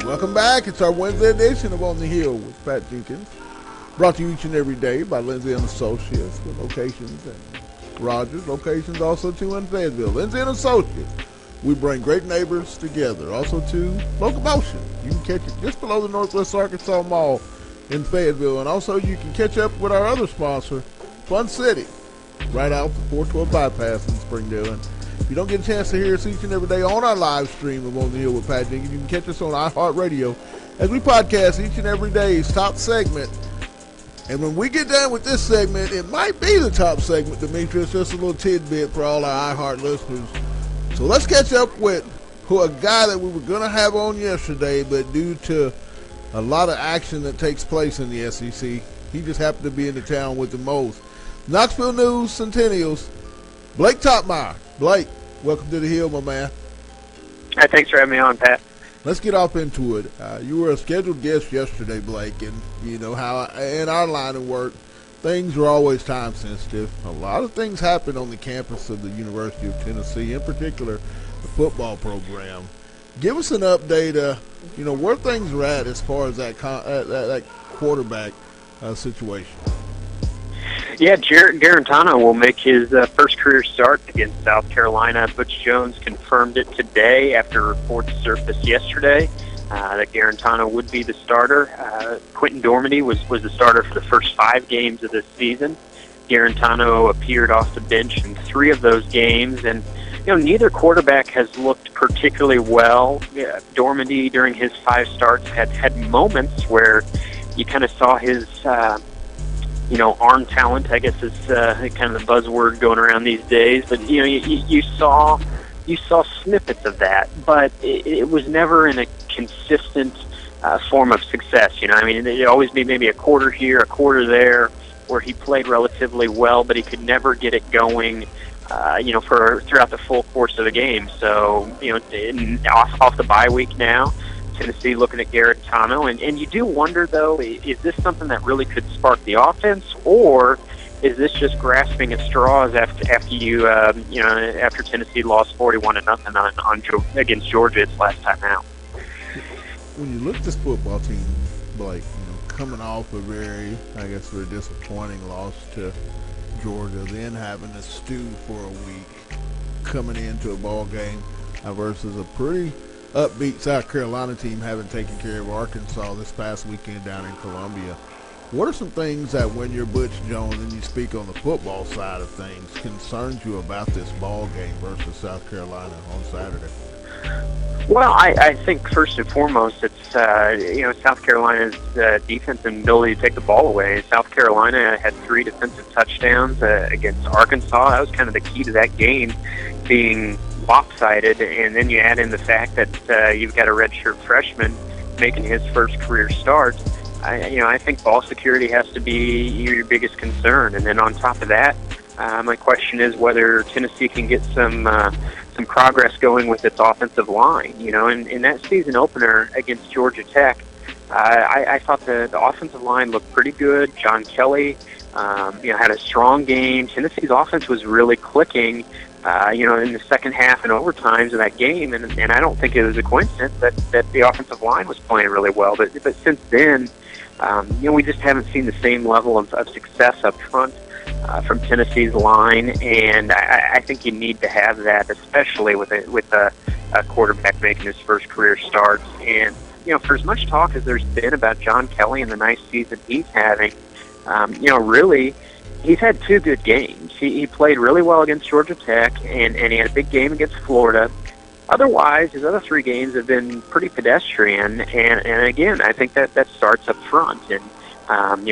Welcome back. It's our Wednesday edition of On the Hill with Pat Jenkins. Brought to you each and every day by Lindsay & Associates with locations in Rogers, locations also too in Fayetteville. Lindsay & Associates. We bring great neighbors together. Also to Locomotion. You can catch it just below the Northwest Arkansas Mall in Fayetteville. And also you can catch up with our other sponsor, Fun City, right out the 412 bypass in Springdale. And if you don't get a chance to hear us each and every day on our live stream of On the Hill with Pat Jenkins, you can catch us on iHeartRadio as we podcast each and every day's top segment. And when we get done with this segment, it might be the top segment, Demetrius, just a little tidbit for all our iHeart listeners. So let's catch up with a guy that we were going to have on yesterday, but due to a lot of action that takes place in the SEC, he just happened to be in the town with the most. Knoxville News Centennials, Blake ToppMeyer. Blake, welcome to the Hill, my man. Hey, thanks for having me on, Pat. Let's get off into it. You were a scheduled guest yesterday, Blake, and you know how in our line of work, things are always time sensitive. A lot of things happen on the campus of the University of Tennessee, in particular the football program. Give us an update, where things are at as far as that quarterback situation. Yeah, Jarrett Garantano will make his first career start against South Carolina. Butch Jones confirmed it today after reports surfaced yesterday that Garantano would be the starter. Quentin Dormady was the starter for the first 5 games of this season. Garantano appeared off the bench in 3 of those games, and neither quarterback has looked particularly well. Dormady, during his 5 starts, had moments where you kind of saw his arm talent, I guess is kind of the buzzword going around these days. But you saw snippets of that, but it was never in a consistent form of success. It'd always be maybe a quarter here, a quarter there, where he played relatively well, but he could never get it going. For throughout the full course of the game. So off the bye week now, Tennessee looking at Garantano, and you do wonder, though, is this something that really could spark the offense, or is this just grasping at straws after Tennessee lost 41-0 against Georgia its last time out? When you look at this football team, Blake, coming off a very disappointing loss to Georgia, then having to stew for a week, coming into a ball game versus a pretty upbeat South Carolina team having taken care of Arkansas this past weekend down in Columbia. What are some things that, when you're Butch Jones and you speak on the football side of things, concerns you about this ball game versus South Carolina on Saturday? Well, I think first and foremost, it's South Carolina's defense and ability to take the ball away. South Carolina had 3 defensive touchdowns against Arkansas. That was kind of the key to that game being lopsided, and then you add in the fact that you've got a redshirt freshman making his first career start. I think ball security has to be your biggest concern, and then on top of that, my question is whether Tennessee can get some progress going with its offensive line. In that season opener against Georgia Tech, I thought the offensive line looked pretty good. John Kelly, had a strong game. Tennessee's offense was really clicking, in the second half and overtimes of that game, and I don't think it was a coincidence that the offensive line was playing really well. But since then, we just haven't seen the same level of success up front from Tennessee's line, and I think you need to have that, especially with a quarterback making his first career start. And for as much talk as there's been about John Kelly and the nice season he's having, really, he's had 2 good games. He played really well against Georgia Tech, and he had a big game against Florida. Otherwise, his other 3 games have been pretty pedestrian, and again, I think that starts up front. And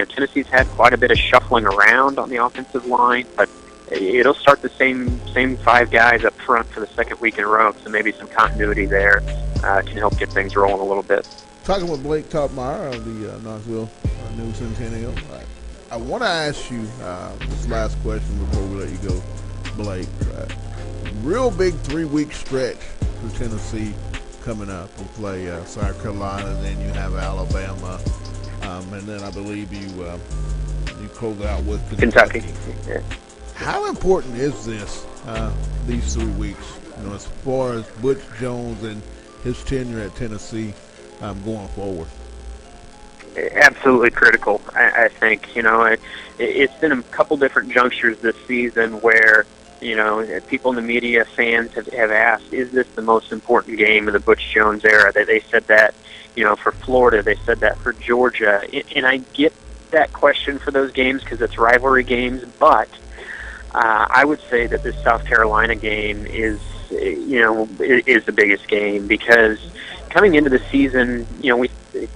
Tennessee's had quite a bit of shuffling around on the offensive line, but it'll start the same 5 guys up front for the second week in a row, so maybe some continuity there can help get things rolling a little bit. Talking with Blake ToppMeyer of the Knoxville News Centennial. I want to ask you this last question before we let you go, Blake. Real big 3-week stretch for Tennessee coming up. We play South Carolina, then you have Alabama, and then I believe you close out with Kentucky. Yeah. How important is this, these 3 weeks, as far as Butch Jones and his tenure at Tennessee going forward? Absolutely critical. I think, it's been a couple different junctures this season where, people in the media, fans have asked, is this the most important game of the Butch Jones era? They said that, for Florida, they said that for Georgia. And I get that question for those games because it's rivalry games, but I would say that this South Carolina game is the biggest game because coming into the season,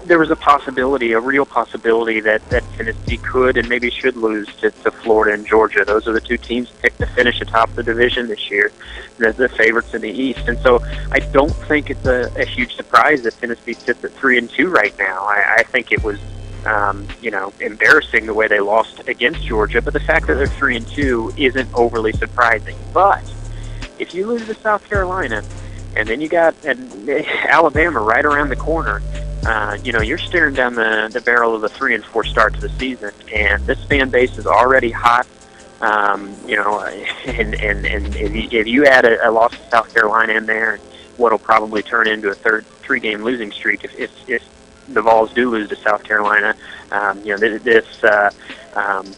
there was a real possibility that Tennessee could and maybe should lose to Florida and Georgia. Those are the two teams picked to finish atop the division this year, the favorites in the East. And so I don't think it's a huge surprise that Tennessee sits at 3-2 right now. I think it was embarrassing the way they lost against Georgia, but the fact that they're 3-2 isn't overly surprising. But if you lose to South Carolina, and then you got Alabama right around the corner, you're staring down the barrel of a 3-4 start to the season, and this fan base is already hot. And if you add a loss to South Carolina in there, what'll probably turn into a three-game losing streak if the Vols do lose to South Carolina, this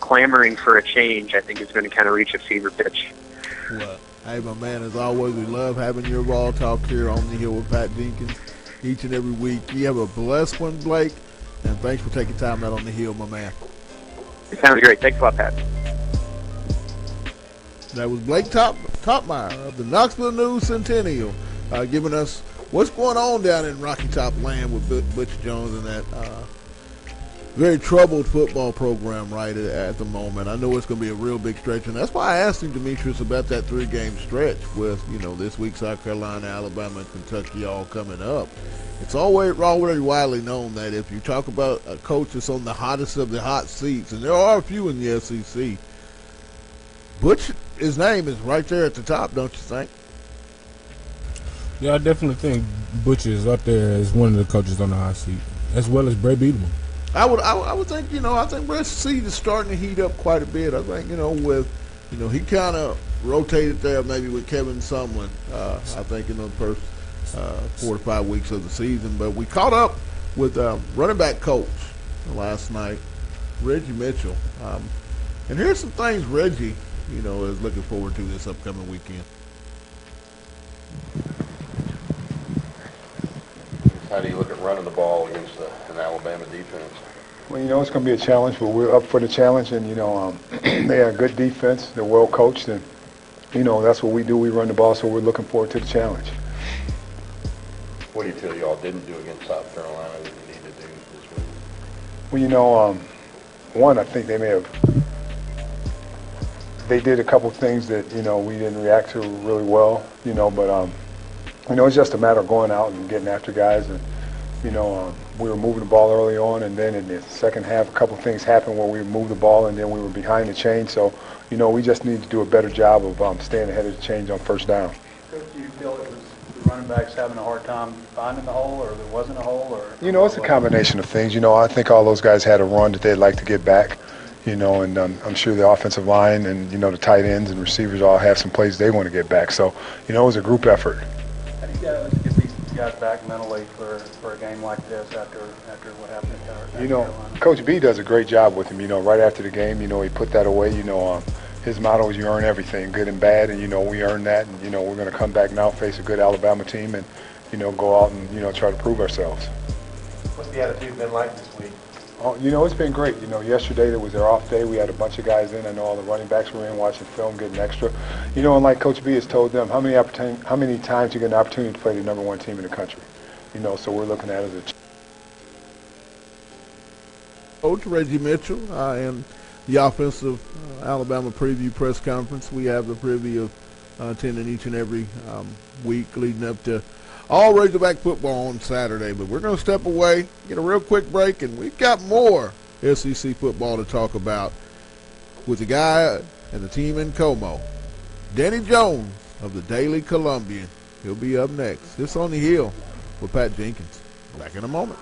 clamoring for a change, I think, is going to kind of reach a fever pitch. Well, hey, my man, as always, we love having your Vol Talk here on the Hill with Pat Jenkins each and every week. You have a blessed one, Blake, and thanks for taking time out on the Hill, my man. It sounds great. Thanks a lot, Pat. That was Blake ToppMeyer of the Knoxville News Sentinel, giving us what's going on down in Rocky Top land with Butch Jones and that very troubled football program right at the moment. I know it's going to be a real big stretch, and that's why I asked him, Demetrius, about that 3-game stretch with, this week South Carolina, Alabama, and Kentucky all coming up. It's already widely known that if you talk about a coach that's on the hottest of the hot seats, and there are a few in the SEC, Butch, his name is right there at the top, don't you think? Yeah, I definitely think Butch is up there as one of the coaches on the hot seat, as well as Brett Bielema. I would think, I think Brett's seat is starting to heat up quite a bit. I think, he kind of rotated there maybe with Kevin Sumlin, I think, in the first 4 to 5 weeks of the season. But we caught up with running back coach last night, Reggie Mitchell. And here's some things Reggie, is looking forward to this upcoming weekend. How do you look at running the ball against an Alabama defense? Well, it's going to be a challenge, but we're up for the challenge. And, they have good defense. They're well coached. And, that's what we do. We run the ball, so we're looking forward to the challenge. What do you feel y'all didn't do against South Carolina that you need to do this week? Well, one, I think they did a couple things that, we didn't react to really well, but it's just a matter of going out and getting after guys. And, we were moving the ball early on, and then in the second half, a couple things happened where we moved the ball, and then we were behind the chain. So, we just need to do a better job of staying ahead of the change on first down. Do you feel it was the running backs having a hard time finding the hole, or there wasn't a hole? Or it's a combination of things. I think all those guys had a run that they'd like to get back. And I'm sure the offensive line and, the tight ends and receivers all have some plays they want to get back. So, it was a group effort. How do you guys get these guys back mentally for a game like this after what happened at Carolina? Coach B does a great job with him. Right after the game, he put that away. His motto is you earn everything, good and bad, and, we earned that. And, we're going to come back now, face a good Alabama team, and, go out and, try to prove ourselves. What's the attitude been like this week? Oh, it's been great. Yesterday there was their off day. We had a bunch of guys in. I know all the running backs were in watching film, getting extra. And like Coach B has told them, how many times you get an opportunity to play the number one team in the country. So we're looking at it as a Coach Reggie Mitchell and the offensive Alabama preview press conference. We have the preview of attending each and every week leading up to all Razorback football on Saturday. But we're going to step away, get a real quick break, and we've got more SEC football to talk about with the guy and the team in Como, Danny Jones of the Daily Columbian. He'll be up next. This on the Hill with Pat Jenkins. Back in a moment.